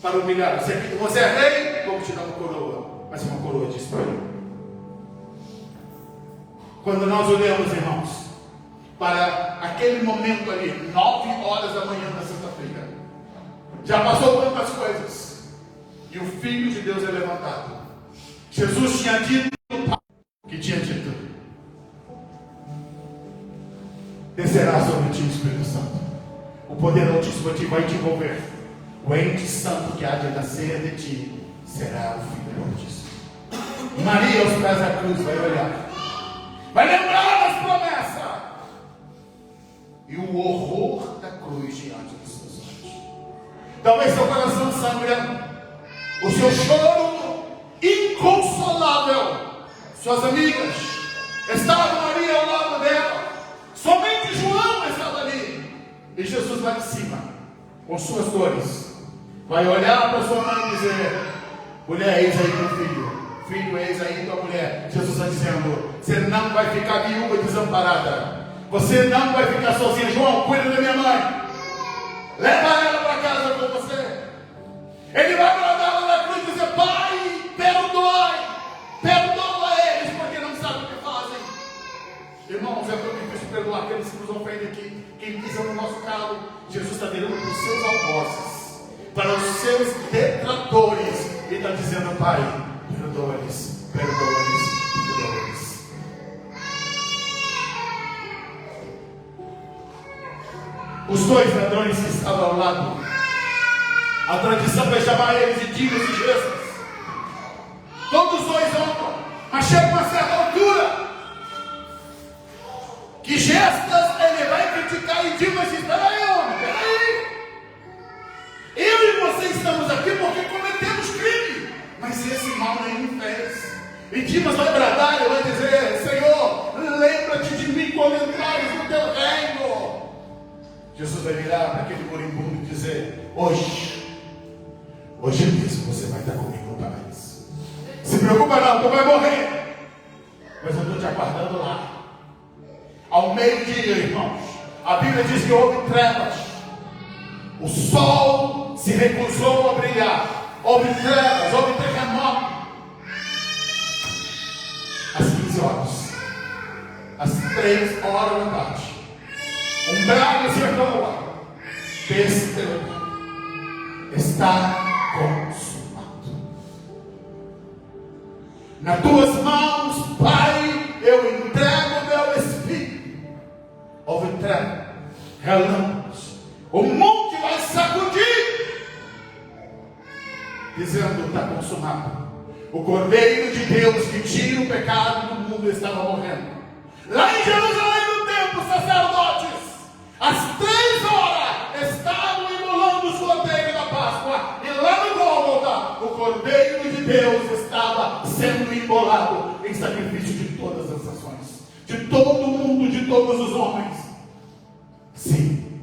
para humilhar. Você é rei, vamos te dar uma coroa, mas uma coroa de espinho. Quando nós olhamos, irmãos, para aquele momento ali, 9 horas da manhã da sexta-feira, já passou tantas coisas, e o Filho de Deus é levantado. Jesus tinha dito que tinha dito: descerá sobre ti o Espírito Santo, o poder Altíssimo vai te envolver, o ente santo que há de nascer de ti será o Filho do Altíssimo. Maria aos pés da cruz vai olhar, vai lembrar das promessas e o horror da cruz diante dos seus olhos. Talvez seu coração sangrando, o seu choro inconsolável. Suas amigas estavam ali ao lado dela, somente João estava ali, e Jesus lá de cima, com suas dores, vai olhar para sua mãe e dizer: mulher, eis aí teu filho. Filho, eis aí tua mulher. Jesus está dizendo: você não vai ficar viúva e desamparada, você não vai ficar sozinha. João, cuida da minha mãe, leva ela para casa com você. Ele vai bradar lá na cruz e dizer: Pai, perdoa eles, porque não sabem o que fazem. Irmãos, é tão difícil perdoar aqueles que nos ofendem aqui, quem pisa no nosso calo. Jesus está virando para os seus algozes, para os seus detratores, e está dizendo: Pai, perdoa-lhes. Os 2 ladrões que estavam ao lado, a tradição vai chamar eles de Dimas e Gestas. Todos os 2 honram, mas chega uma certa altura que Gestas ele vai criticar, e Dimas diz: peraí, homem, peraí, eu e você estamos aqui porque cometemos crime, mas esse mal nenhum fez. E Dimas vai bradar e vai dizer: Senhor, lembra-te de mim quando entrares no teu reino. Jesus vai virar para aquele moribundo e dizer: hoje mesmo você vai estar comigo no paraíso. Se preocupa não, tu vai morrer, mas eu estou te aguardando lá. Ao meio-dia, irmãos, a Bíblia diz que houve trevas, o sol se recusou a brilhar, houve trevas, houve terremoto. Às 15 horas, às 3 horas da tarde, um brado se ecoa: despertou, está consumado. Nas tuas mãos, Pai, eu entrego o meu espírito. Houve treva, relâmpagos, o monte vai sacudir, dizendo: está consumado. O Cordeiro de Deus que tira o pecado do mundo estava morrendo. Lá em Jerusalém, no templo, sacerdotes, às 3 horas, estavam Deus estava sendo imolado em sacrifício de todas as nações, de todo o mundo, de todos os homens. Sim,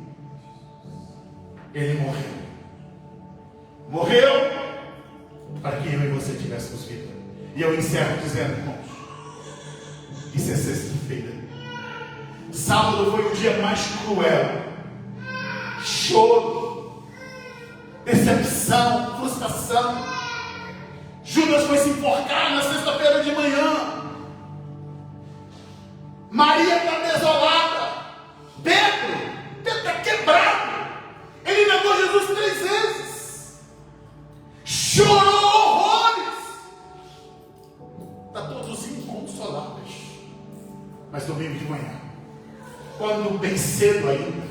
ele morreu. Morreu para que eu e você tivéssemos vida. E eu encerro dizendo, irmãos, isso é sexta-feira. Sábado foi o dia mais cruel. Choro, decepção, frustração. Judas foi se enforcar na sexta-feira de manhã. Maria está desolada. Pedro está quebrado. Ele negou Jesus 3 vezes. Chorou horrores. Está todos inconsoláveis. Mas domingo de manhã, quando bem cedo ainda,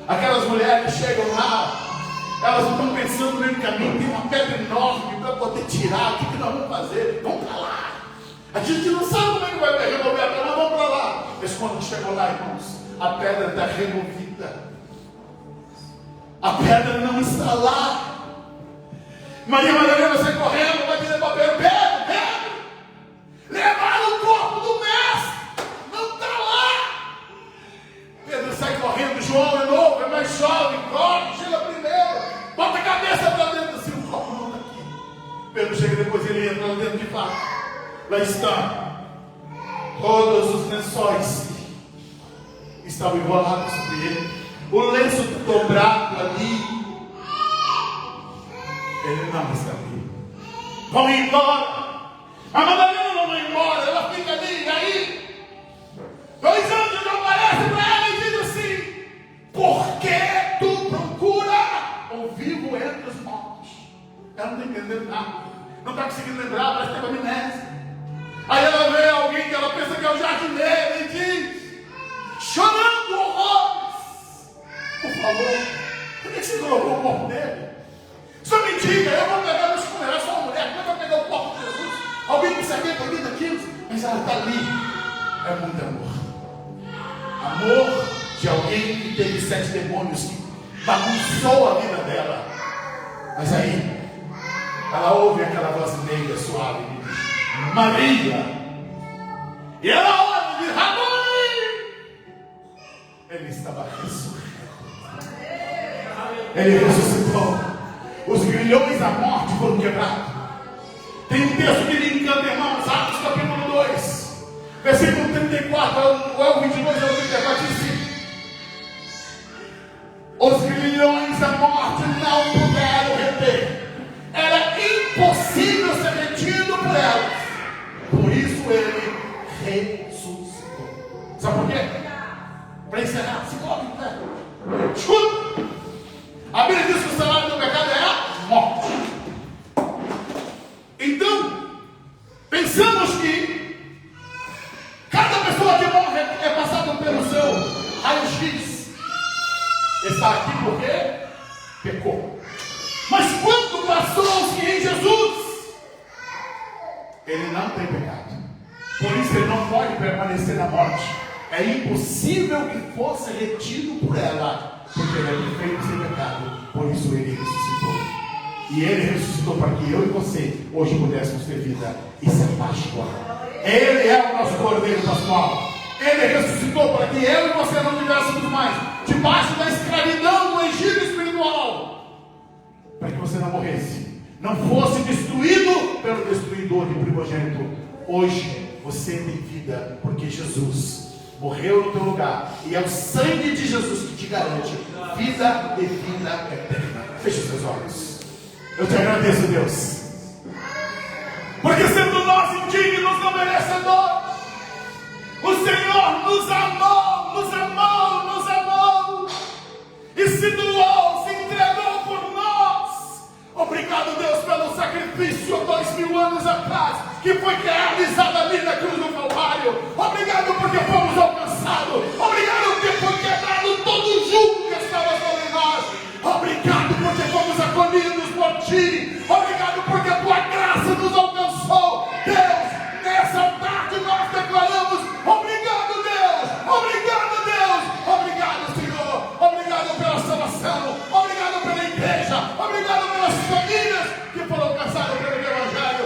aquelas mulheres chegam lá, elas não estão pensando no meio caminho, tem uma pedra enorme para poder tirar, o que nós vamos fazer? Vamos para lá. A gente não sabe como é que vai resolver a pedra, mas vamos para lá. Mas quando chegou lá, irmãos, a pedra está removida. A pedra não está lá. Maria Madalena sai correndo, vai dizer para Pedro, Pedro, levaram o corpo do mestre, não está lá. Pedro sai correndo, João é novo, é mais jovem, corre, chega primeiro, bota a cabeça para dentro, assim, o corpo não está aqui. Pedro chega depois, ele entra lá dentro de fato. Lá está, todos os lençóis estavam enrolados sobre ele, o lenço dobrado ali. Ele não está ali. Vão embora. A Madalena não vai embora, ela fica ali, e aí 2 anjos aparecem para ela e dizem assim: por que tu procura o vivo entre os mortos? Ela não está entendendo nada, não está conseguindo lembrar, parece que teve amnésia. Aí ela vê alguém que ela pensa que é o jardineiro e diz, chorando horrores: por favor, por que você colocou o corpo dele? Só me diga, eu vou pegar meus funerais, só uma mulher, como é que vai pegar o corpo de Jesus? Alguém que sabia por 30 quilos, mas ela está ali. É muito amor. Amor de alguém que teve 7 demônios, que bagunçou a vida dela. Mas aí, ela ouve aquela voz meiga, suave, e diz, Maria. E ela olha e diz, Rabone. Ele estava ressurreto. Ele ressuscitou. Os grilhões da morte foram quebrados. Tem um texto que me encanta, irmãos, Atos capítulo 2, versículo 34 ao 22 ao 34, diz assim: os grilhões da morte não puderam reter. Era impossível ser retido por elas. Por isso ele ressuscitou. Sabe por quê? Para encerrar, se coloque em pé. Escuta. A Bíblia diz que o salário do pecado é a morte. Então, pensamos que cada pessoa que morre é passada pelo seu raio-x. Está aqui porque pecou. Mas quando passou-se em Jesus, ele não tem pecado. Por isso ele não pode permanecer na morte. É impossível que fosse retido por ela, porque ele é perfeito sem pecado. Por isso ele ressuscitou. E ele ressuscitou para que eu e você hoje pudéssemos ter vida. Isso é Páscoa. Ele é o nosso Cordeiro Pascual. Ele ressuscitou para que eu e você não tivéssemos mais debaixo da escravidão do Egito espiritual, para que você não morresse, não fosse destruído pelo destruidor de primogênito. Hoje você tem vida porque Jesus morreu no teu lugar, e é o sangue de Jesus que te garante vida e vida eterna. Feche os seus olhos. Eu te agradeço, Deus, porque sendo nós indignos, não merecedores, o Senhor nos amou, nos amou, nos amou, e se doou, se entregou por nós. Obrigado, Deus, pelo sacrifício há 2000 anos atrás, que foi realizado ali na cruz do Calvário. Obrigado porque fomos alcançados. Obrigado porque foi quebrado todo o jugo que estava sobre nós. Obrigado porque fomos acolhidos por Ti. Obrigado porque a Tua graça nos alcançou. Deus, nessa tarde nós declaramos: obrigado, Deus. Obrigado, Deus. Obrigado, Senhor. Obrigado pela salvação. Obrigado pela igreja. Obrigado pelas famílias que foram alcançadas pelo Evangelho.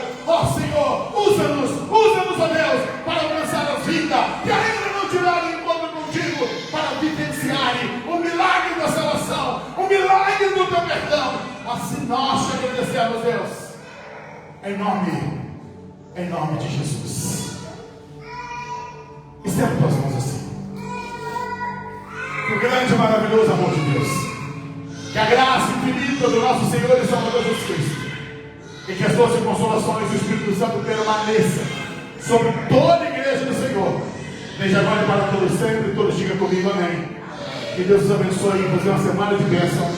nós te agradecemos, Deus, em nome de Jesus. Estenda tuas mãos assim. O grande e maravilhoso amor de Deus, que a graça infinita do nosso Senhor e Salvador Jesus Cristo, e que as doces consolações do Espírito Santo permaneçam sobre toda a igreja do Senhor, desde agora e para todos sempre, e todos digam comigo amém. Que Deus os abençoe e fazer uma semana de bênção.